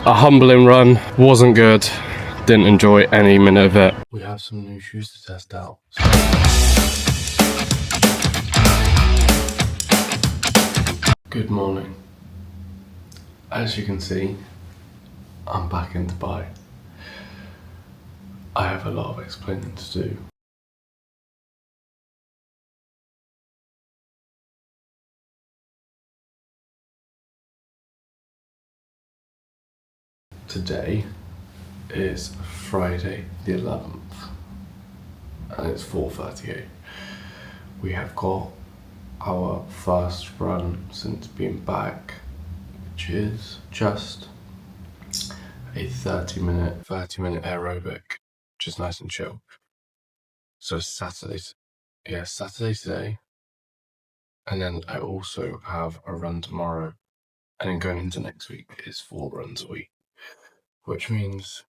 A humbling run, wasn't good, didn't enjoy any minute of it. We have some new shoes to test out. Good morning. As you can see, I'm back in Dubai. I have a lot of explaining to do. Today is Friday the 11th and it's 4:38. We have got our first run since being back, which is just a 30 minute aerobic, which is nice and chill. So Saturday today, and then I also have a run tomorrow, and then going into next week is 4 runs a week, which means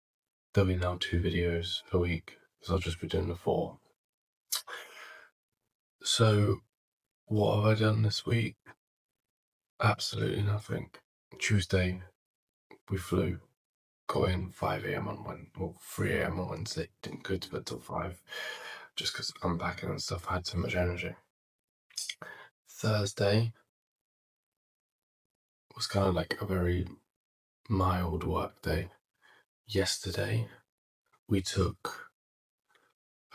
there'll be now 2 videos a week, because I'll just be doing the 4. So what have I done this week? Absolutely nothing. Tuesday we flew, got in 5 a.m. on Wednesday, or 3 a.m. on Wednesday, didn't go to bed till 5, just because unpacking and stuff, I had so much energy. Thursday was kind of like a very mild work day. Yesterday we took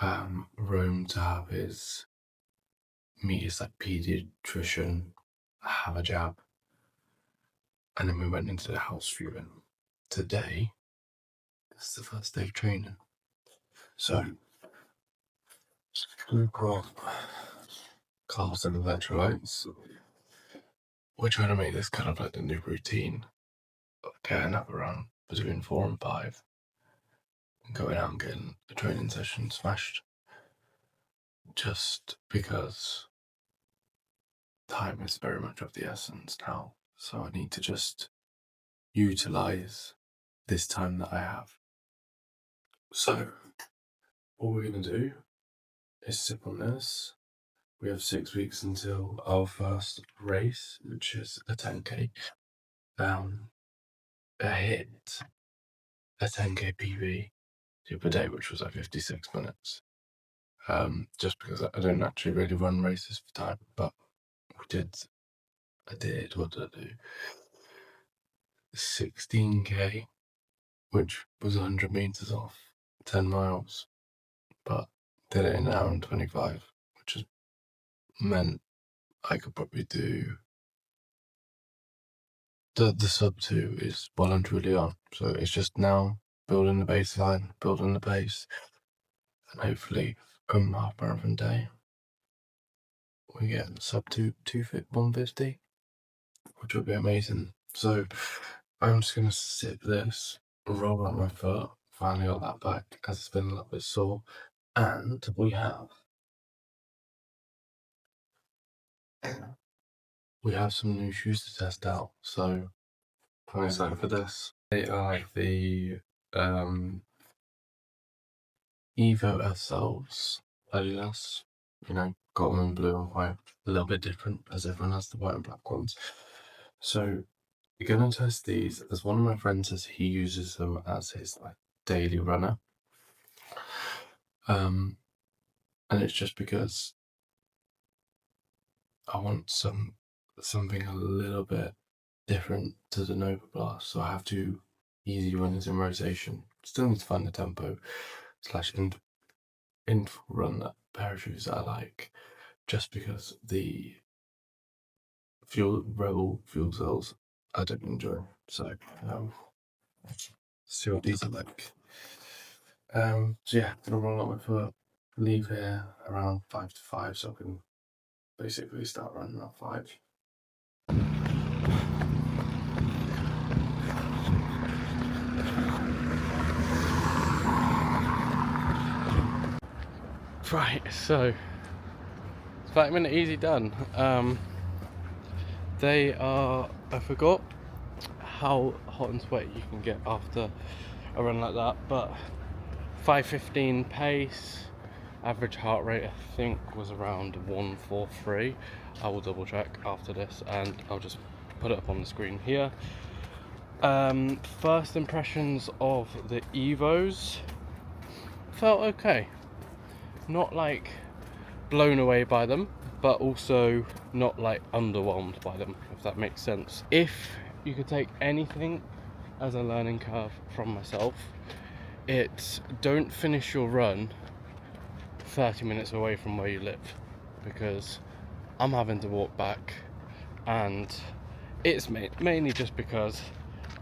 Rome to have meet his like pediatrician, have a jab, and then we went into the house viewing. Today is the first day of training, so we've got carbs and electrolytes. We're trying to make this kind of like the new routine, getting up around between 4 and 5 and going out and getting the training session smashed, just because time is very much of the essence now, so I need to just utilize this time that I have. So what we're going to do is sip on this. We have 6 weeks until our first race, which is a 10k. I hit a 10k PB the other day, which was like 56 minutes. Just because I don't actually really run races for time, but what did I do? 16k, which was 100 meters off, 10 miles, but did it in an hour and 25, which has meant I could probably do the sub 2 is well and truly on. So it's just now building the baseline, building the pace, and hopefully come half marathon day we get sub 150, which would be amazing. So I'm just gonna sip this, roll out my foot, finally got that back because it's been a little bit sore, and we have some new shoes to test out, so I'm excited for this. They are the Evo SLs, Adidas, got them in blue and white, a little bit different as everyone has the white and black ones. So we're gonna test these, as one of my friends says he uses them as his like daily runner. And it's just because I want something a little bit different to the Nova Blast, so I have 2 easy runners in rotation. Still need to find the tempo / interval run that pair of shoes that I like, just because the Rebel fuel cells I don't enjoy. So see what these are like. So yeah, gonna roll up my foot, leave here around 5 to 5, so I can basically start running at 5. Right, so it's 30-minute easy done. I forgot how hot and sweaty you can get after a run like that, but 5:15 pace, average heart rate I think was around 143. I will double check after this and I'll just put it up on the screen here. First impressions of the Evos felt okay. Not like blown away by them, but also not like underwhelmed by them, if that makes sense. If you could take anything as a learning curve from myself, it's don't finish your run 30 minutes away from where you live, because I'm having to walk back, and it's mainly just because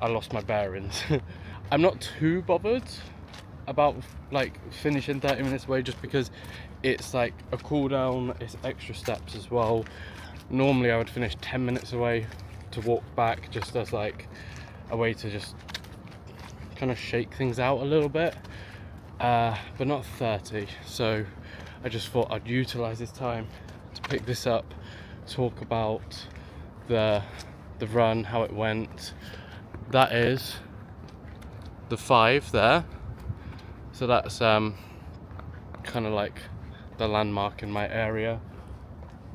I lost my bearings. I'm not too bothered about like finishing 30 minutes away, just because it's like a cool down, it's extra steps as well. Normally I would finish 10 minutes away to walk back, just as like a way to just kind of shake things out a little bit, but not 30. So I just thought I'd utilize this time to pick this up, talk about the run, how it went. That is the 5 there, so that's kind of like the landmark in my area.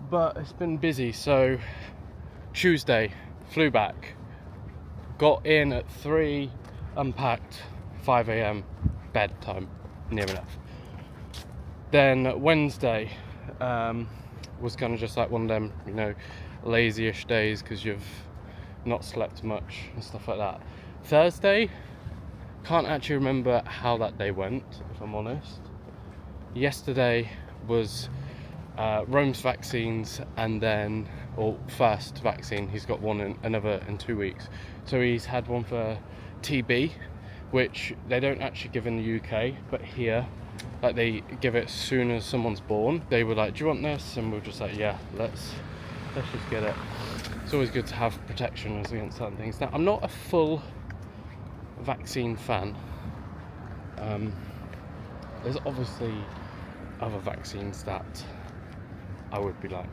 But it's been busy, so Tuesday flew back, got in at 3, unpacked 5 a.m, bedtime, near enough. Then Wednesday was kind of just like one of them, you know, lazy-ish days because you've not slept much and stuff like that. Thursday, can't actually remember how that day went, if I'm honest. Yesterday was Rome's vaccines, and then, or first vaccine, he's got one another in 2 weeks. So he's had one for TB, which they don't actually give in the UK, but here, like, they give it as soon as someone's born. They were like, do you want this? And we were just like, yeah, let's just get it. It's always good to have protection against certain things. Now, I'm not a full vaccine fan. There's obviously other vaccines that I would be like,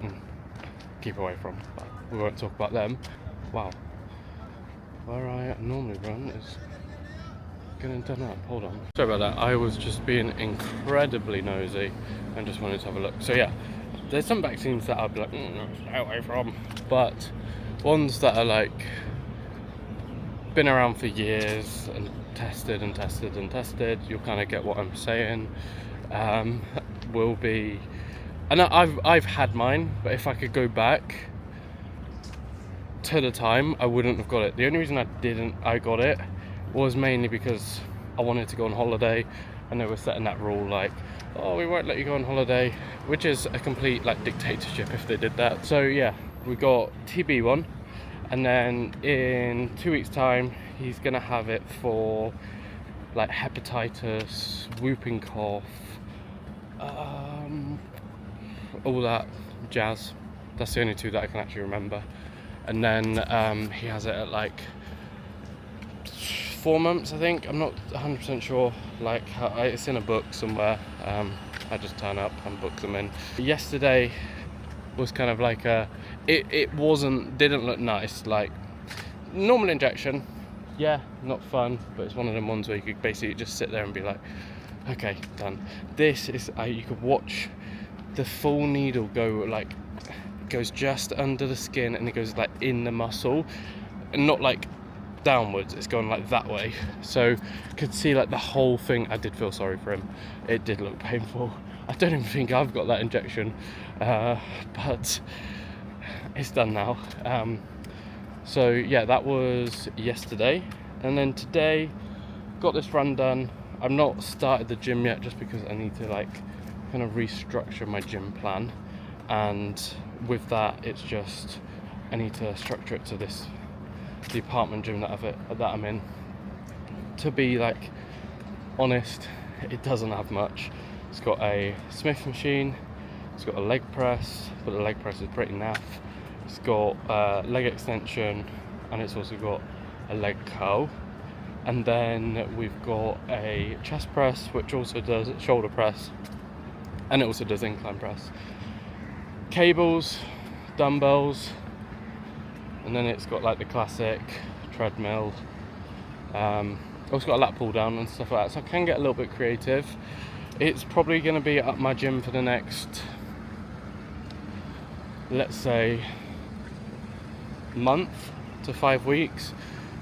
keep away from, but we won't talk about them. Wow, where I normally run is getting done up. Hold on, sorry about that. I was just being incredibly nosy and just wanted to have a look. So yeah, there's some vaccines that I'd be like, stay away from, but ones that are like been around for years and tested and tested and tested, you'll kind of get what I'm saying. Will be, and I've had mine, but if I could go back to the time, I wouldn't have got it. The only reason I got it was mainly because I wanted to go on holiday, and they were setting that rule like, oh, we won't let you go on holiday, which is a complete like dictatorship if they did that. So yeah, we got TB one, and then in 2 weeks time he's gonna have it for like hepatitis, whooping cough, all that jazz. That's the only 2 that I can actually remember. And then he has it at like 4 months, I think. I'm not 100% sure. Like, it's in a book somewhere. I just turn up and book them in. Yesterday was kind of like it didn't look nice. Like, normal injection, yeah, not fun, but it's one of them ones where you could basically just sit there and be like, okay, done. This is you could watch the full needle go, like, goes just under the skin and it goes like in the muscle, and not like downwards, it's going like that way, so could see like the whole thing. I did feel sorry for him. It did look painful. I don't even think I've got that injection, but it's done now. So yeah, that was yesterday, and then today got this run done. I've not started the gym yet, just because I need to like kind of restructure my gym plan, and with that it's just I need to structure it to the apartment gym that I'm in. To be like honest, it doesn't have much. It's got a Smith machine, it's got a leg press, but the leg press is pretty naff. It's got a leg extension, and it's also got a leg curl. And then we've got a chest press, which also does shoulder press, and it also does incline press. Cables, dumbbells, and then it's got like the classic treadmill. Also got a lat pull down and stuff like that, so I can get a little bit creative. It's probably going to be at my gym for the next, let's say, month to 5 weeks,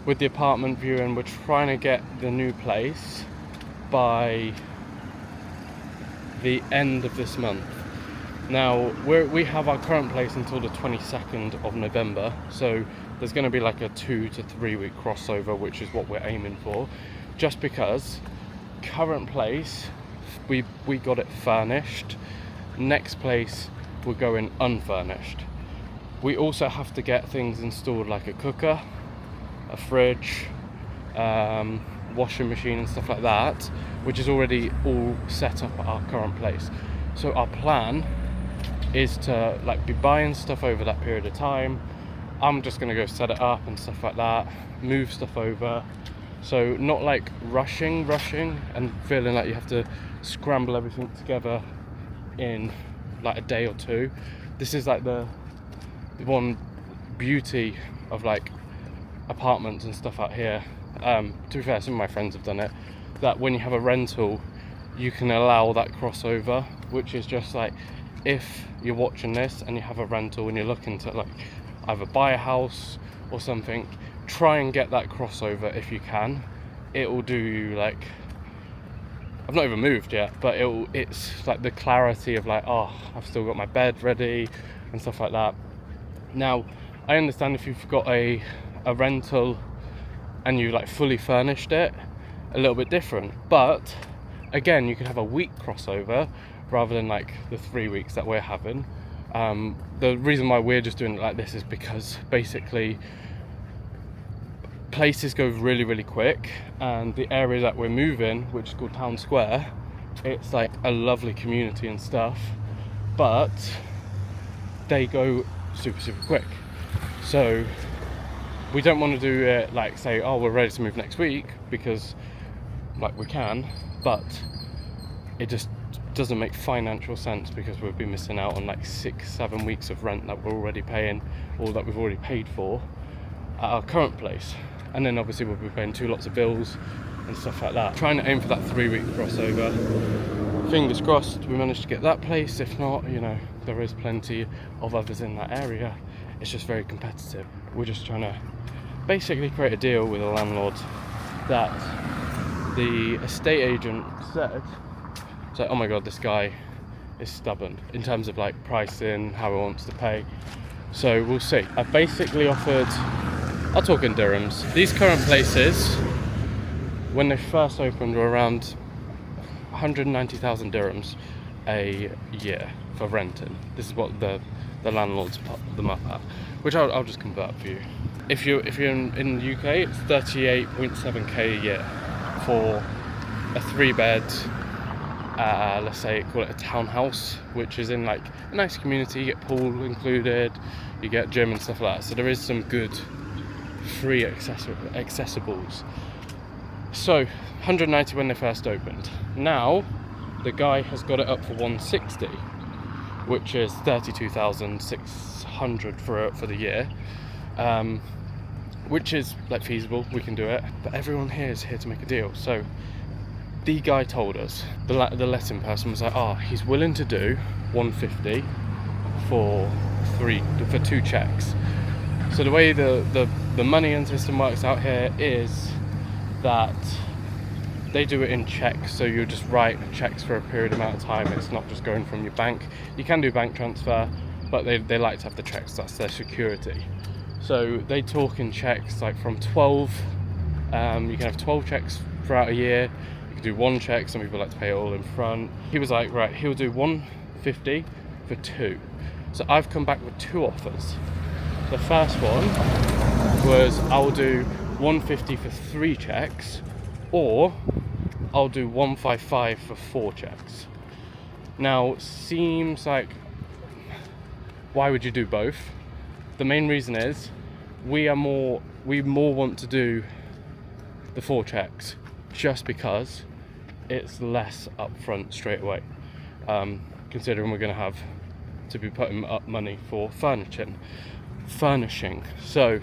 with the apartment viewing, we're trying to get the new place by the end of this month. Now we have our current place until the 22nd of November, so there's going to be like a 2 to 3 week crossover, which is what we're aiming for, just because current place we got it furnished. Next place we're going unfurnished. We also have to get things installed like a cooker, a fridge, washing machine and stuff like that, which is already all set up at our current place. So our plan is to like be buying stuff over that period of time. I'm just gonna go set it up and stuff like that, move stuff over. So not like rushing and feeling like you have to scramble everything together in like a day or two. This is like the one beauty of like apartments and stuff out here. To be fair, some of my friends have done it, that when you have a rental you can allow that crossover, which is just like, if you're watching this and you have a rental and you're looking to like either buy a house or something, try and get that crossover if you can. It will do you like, I've not even moved yet, but it's like the clarity of like, oh, I've still got my bed ready and stuff like that. Now I understand if you've got a rental and you like fully furnished it, a little bit different, but again, you could have a week crossover rather than like the 3 weeks that we're having. The reason why we're just doing it like this is because basically places go really, really quick, and the area that we're moving, which is called Town Square, it's like a lovely community and stuff, but they go super, super quick. So we don't want to do it like say, oh, we're ready to move next week, because like we can, but it just doesn't make financial sense, because we'll be missing out on like 6-7 weeks of rent that we're already paying, or that we've already paid for at our current place. And then obviously we'll be paying 2 lots of bills and stuff like that. Trying to aim for that 3-week crossover. Fingers crossed we manage to get that place. If not, you know, there is plenty of others in that area. It's just very competitive. We're just trying to basically create a deal with a landlord that the estate agent said, so, oh my god, this guy is stubborn in terms of like pricing, how he wants to pay. So we'll see. I've basically offered, I'll talk in dirhams. These current places, when they first opened, were around 190,000 dirhams a year for renting. This is what the landlords put them up at, which I'll just convert for you. If you're in the UK, it's 38.7k a year for a 3-bed, let's say call it a townhouse, which is in like a nice community. You get pool included, you get gym and stuff like that. So there is some good free accessibles. So 190 when they first opened. Now the guy has got it up for 160, which is 32,600 for the year, which is like feasible. We can do it, but everyone here is here to make a deal. So the guy told us, the letting person was like, oh, he's willing to do 150 for 2 checks. So the way the money and system works out here is that they do it in checks. So you just write checks for a period amount of time. It's not just going from your bank. You can do bank transfer, but they like to have the checks. That's their security. So they talk in checks like from 12. You can have 12 checks throughout a year. You can do 1 check. Some people like to pay it all in front. He was like, right, he'll do 150 for 2. So I've come back with 2 offers. The first one was, I'll do 150 for 3 checks, or I'll do 155 for 4 checks. Now, seems like, why would you do both? The main reason is we more want to do the 4 checks, just because it's less upfront straight away, considering we're going to have to be putting up money for furnishing. So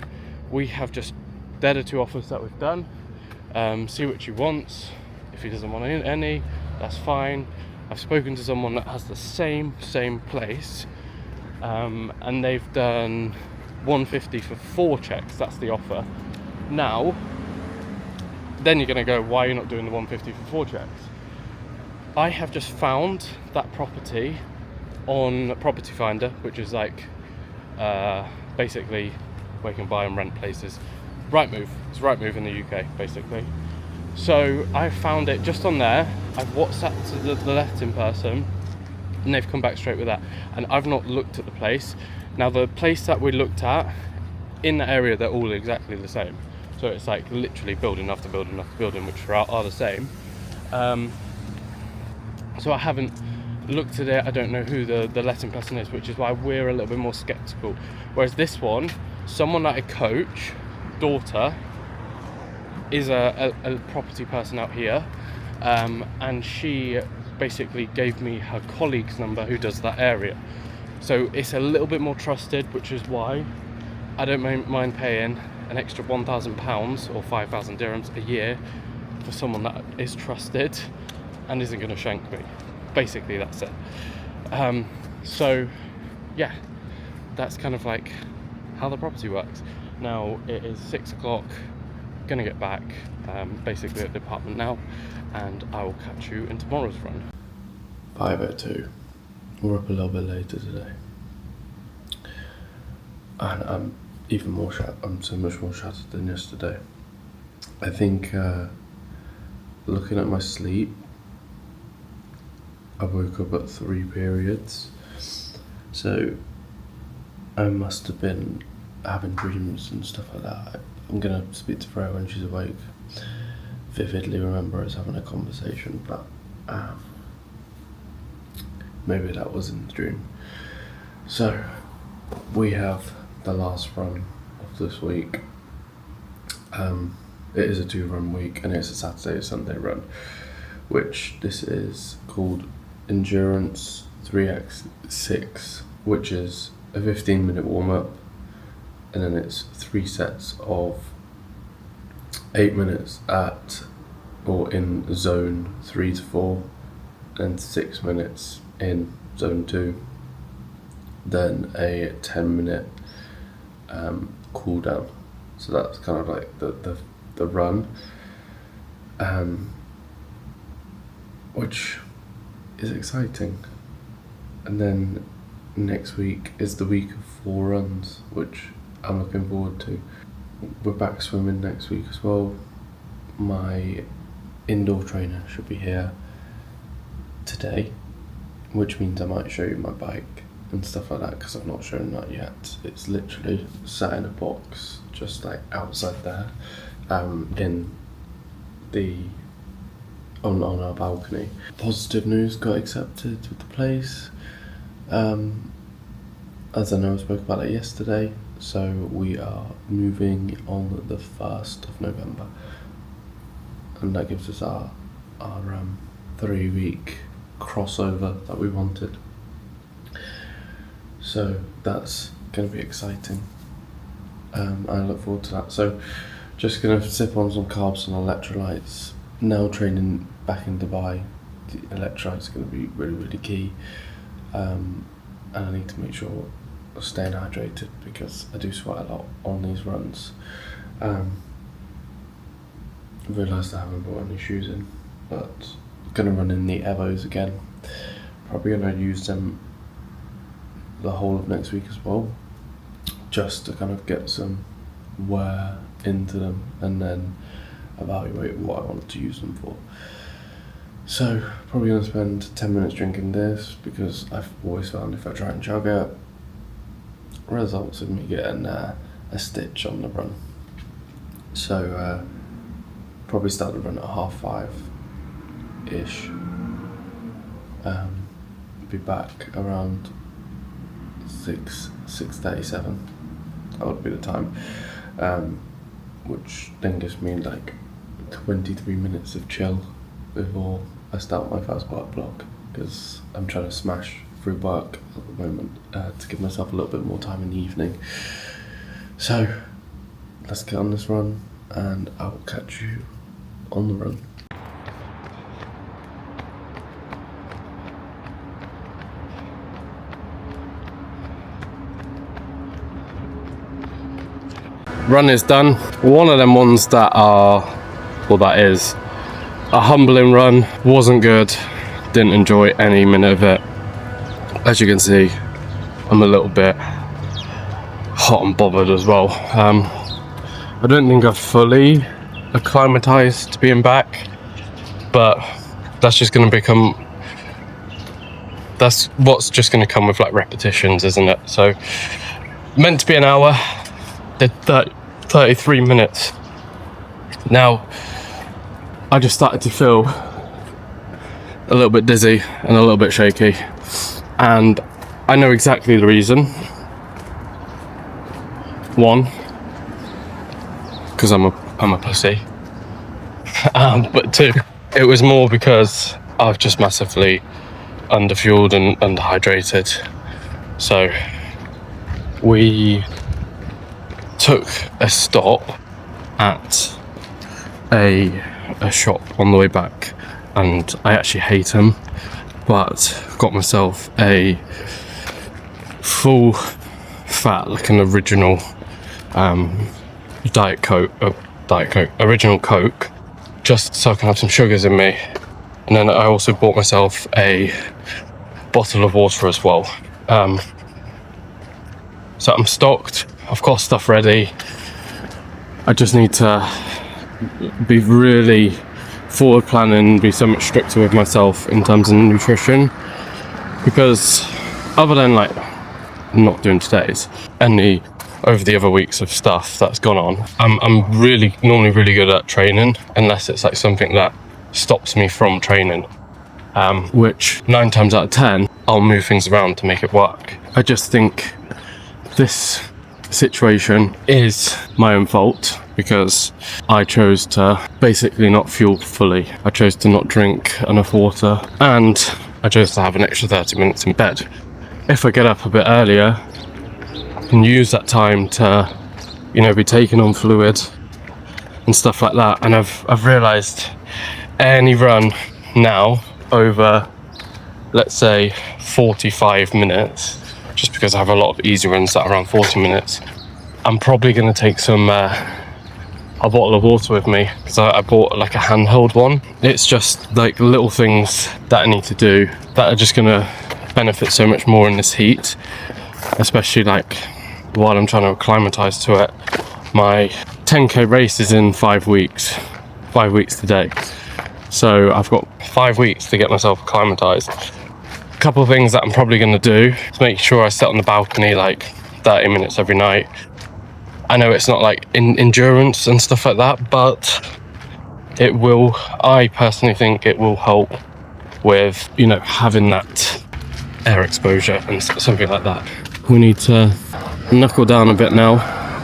we have just, they're the 2 offers that we've done. See what he wants. If he doesn't want any, that's fine. I've spoken to someone that has the same place, and they've done 150 for 4 checks. That's the offer. Now, then you're going to go, why are you not doing the 150 for 4 checks? I have just found that property on Property Finder, which is like basically where you can buy and rent places. Rightmove. It's Rightmove in the UK, basically. So I found it just on there. I've WhatsApped to the letting person, and they've come back straight with that. And I've not looked at the place. Now, the place that we looked at, in that area, they're all exactly the same. So it's like literally building after building after building, which are the same. So I haven't looked at it. I don't know who the letting person is, which is why we're a little bit more skeptical. Whereas this one, someone like a coach, daughter, is a property person out here, and she basically gave me her colleague's number who does that area. So it's a little bit more trusted, which is why I don't mind paying an extra £1,000 or 5,000 dirhams a year for someone that is trusted and isn't going to shank me. Basically, that's it. So yeah, that's kind of like how the property works. Now it is 6 o'clock, gonna get back basically at the apartment now, and I will catch you in tomorrow's run. 5:02. We're up a little bit later today, and I'm even more I'm so much more shattered than yesterday. I think looking at my sleep, I woke up at 3 periods, so I must have been having dreams and stuff like that. I'm gonna speak to Freya when she's awake. Vividly remember us having a conversation, but maybe that was in the dream. So we have the last run of this week. It is a 2-run week, and it's a Saturday-Sunday run, which this is called Endurance 3x6, which is a 15-minute warm-up, and then it's 3 sets of 8 minutes at or in zone 3 to 4, and 6 minutes in zone 2, then a 10-minute cool down. So that's kind of like the run, which is exciting. And then next week is the week of 4 runs, which I'm looking forward to. We're back swimming next week as well. My indoor trainer should be here today, which means I might show you my bike and stuff like that, because I've not shown that yet. It's literally sat in a box just like outside there, in the on our balcony. Positive news, got accepted with the place. As I know, I spoke about it yesterday, so we are moving on the 1st of November, and that gives us our 3-week crossover that we wanted. So that's going to be exciting. I look forward to that. So just going to sip on some carbs and electrolytes. Now training back in Dubai, the electrolytes are going to be really, really key. And I need to make sure I'm staying hydrated, because I do sweat a lot on these runs. I realised I haven't brought any shoes in, but I'm going to run in the Evos again. Probably going to use them the whole of next week as well, just to kind of get some wear into them and then evaluate what I wanted to use them for. So probably going to spend 10 minutes drinking this, because I've always found if I try and chug it, results in me getting a stitch on the run. So probably start the run at 5:30ish. Be back around 6:37. That would be the time, which then gives me like 23 minutes of chill before I start my first work block, because I'm trying to smash through work at the moment to give myself a little bit more time in the evening. So let's get on this run, and I will catch you on the run. run is done. One of them ones that are, well, that is a humbling run. Wasn't good. Didn't enjoy any minute of it. As you can see, I'm a little bit hot and bothered as well. I don't think I've fully acclimatized to being back, but that's just going to become, that's what's just going to come with like repetitions, isn't it? So meant to be an hour, did 33 minutes. Now I just started to feel a little bit dizzy and a little bit shaky, and I know exactly the reason. One, because I'm a pussy, but two, it was more because I've just massively underfueled and underhydrated. So we took a stop at a shop on the way back, and I actually hate them, but got myself a full fat, like an original original Coke, just so I can have some sugars in me. And then I also bought myself a bottle of water as well. So I'm stocked, I've got stuff ready. I just need to be really forward planning, be so much stricter with myself in terms of nutrition, because other than like not doing today's, any over the other weeks of stuff that's gone on, I'm really normally really good at training, unless it's like something that stops me from training, which 9 times out of 10 I'll move things around to make it work. I just think this situation is my own fault, because I chose to basically not fuel fully. I chose to not drink enough water, and I chose to have an extra 30 minutes in bed. If I get up a bit earlier and use that time to, you know, be taking on fluid and stuff like that, and I've realised any run now over, let's say, 45 minutes, just because I have a lot of easy runs that are around 40 minutes, I'm probably going to take a bottle of water with me, because I bought like a handheld one. It's just like little things that I need to do that are just going to benefit so much more in this heat, especially like while I'm trying to acclimatise to it. My 10k race is in 5 weeks, 5 weeks today, so I've got 5 weeks to get myself acclimatised. A couple of things that I'm probably going to do is make sure I sit on the balcony like 30 minutes every night. I know it's not like endurance and stuff like that, but it will, I personally think it will help with, you know, having that air exposure and something like that. We need to knuckle down a bit now.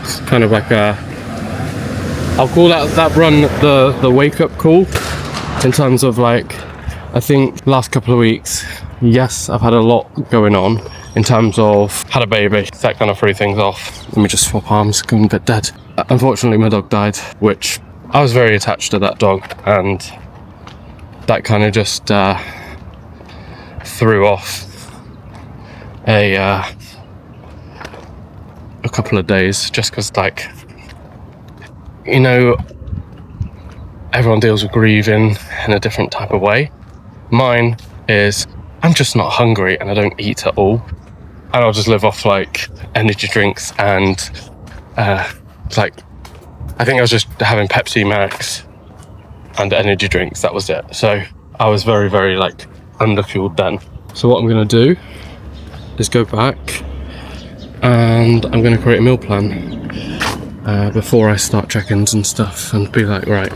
It's kind of like I'll call that run the wake up call, in terms of like, I think last couple of weeks, yes, I've had a lot going on in terms of had a baby, that kind of threw things off. Let me just swap arms, going a bit dead. Unfortunately my dog died, which I was very attached to that dog, and that kind of just threw off a couple of days, just because, like, you know, everyone deals with grieving in a different type of way. Mine is, I'm just not hungry and I don't eat at all, and I'll just live off like energy drinks and like, I think I was just having Pepsi Max and energy drinks, that was it. So I was very, very like underfueled then. So what I'm going to do is go back and I'm going to create a meal plan before I start check-ins and stuff, and be like, right,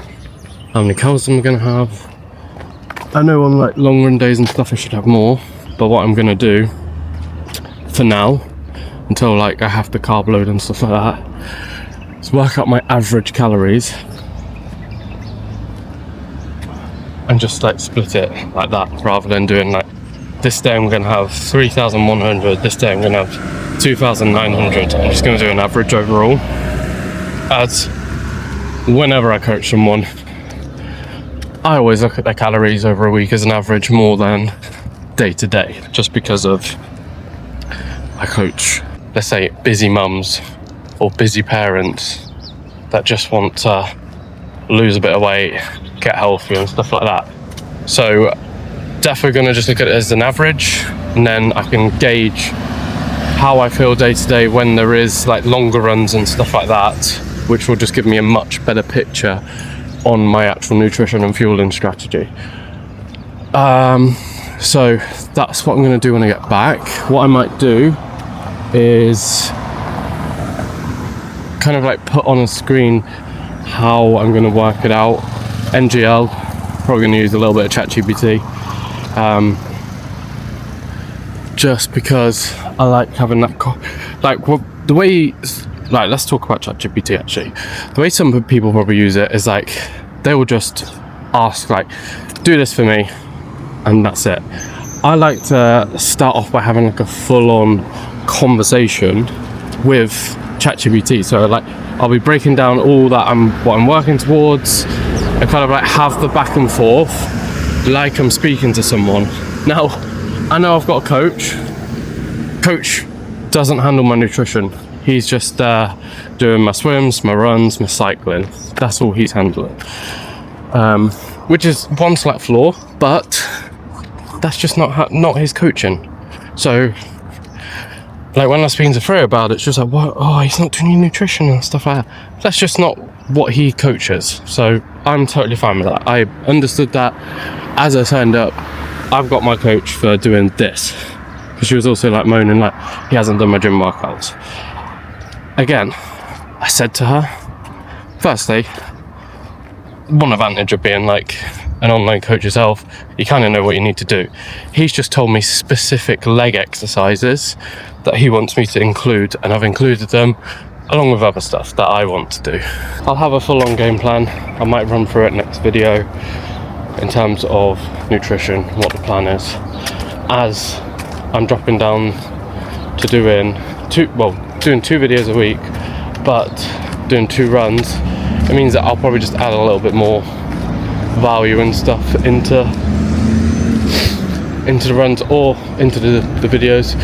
how many calories am I going to have? I know on like long run days and stuff I should have more, but what I'm going to do for now, until like I have to carb load and stuff like that, is work out my average calories and just like split it like that, rather than doing like, this day I'm going to have 3,100, this day I'm going to have 2,900. I'm just going to do an average overall, as whenever I coach someone, I always look at their calories over a week as an average more than day to day, just because of, I coach, let's say, busy mums or busy parents that just want to lose a bit of weight, get healthy and stuff like that. So definitely going to just look at it as an average, and then I can gauge how I feel day to day when there is like longer runs and stuff like that, which will just give me a much better picture on my actual nutrition and fueling strategy. So that's what I'm going to do when I get back. What I might do is kind of like put on a screen how I'm going to work it out. NGL, probably going to use a little bit of ChatGPT, just because I like having that the way, like, let's talk about ChatGPT actually. The way some people probably use it is like they will just ask like, do this for me, and that's it. I like to start off by having like a full-on conversation with ChatGPT. So like I'll be breaking down all that what I'm working towards, and kind of like have the back and forth like I'm speaking to someone. Now, I know I've got a coach. Coach doesn't handle my nutrition. He's just doing my swims, my runs, my cycling. That's all he's handling. Which is one slight flaw, but that's just not his coaching. So, like when I was speaking to Freya about it, it's just like, what? Oh, he's not doing nutrition and stuff like that. That's just not what he coaches. So I'm totally fine with that. I understood that as I signed up. I've got my coach for doing this, because she was also like moaning like he hasn't done my gym workouts. Again, I said to her, firstly, one advantage of being like an online coach yourself, you kind of know what you need to do. He's just told me specific leg exercises that he wants me to include, and I've included them along with other stuff that I want to do. I'll have a full-on game plan. I might run through it next video in terms of nutrition, what the plan is. As I'm dropping down to doing two videos a week, but doing 2 runs, it means that I'll probably just add a little bit more value and stuff into the runs or into the videos.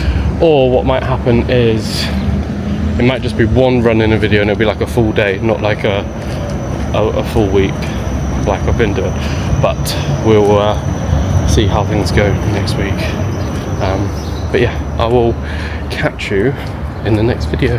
Or what might happen is it might just be one run in a video and it'll be like a full day, not like a full week like I've been doing. But we'll see how things go next week. But yeah, I will catch you in the next video.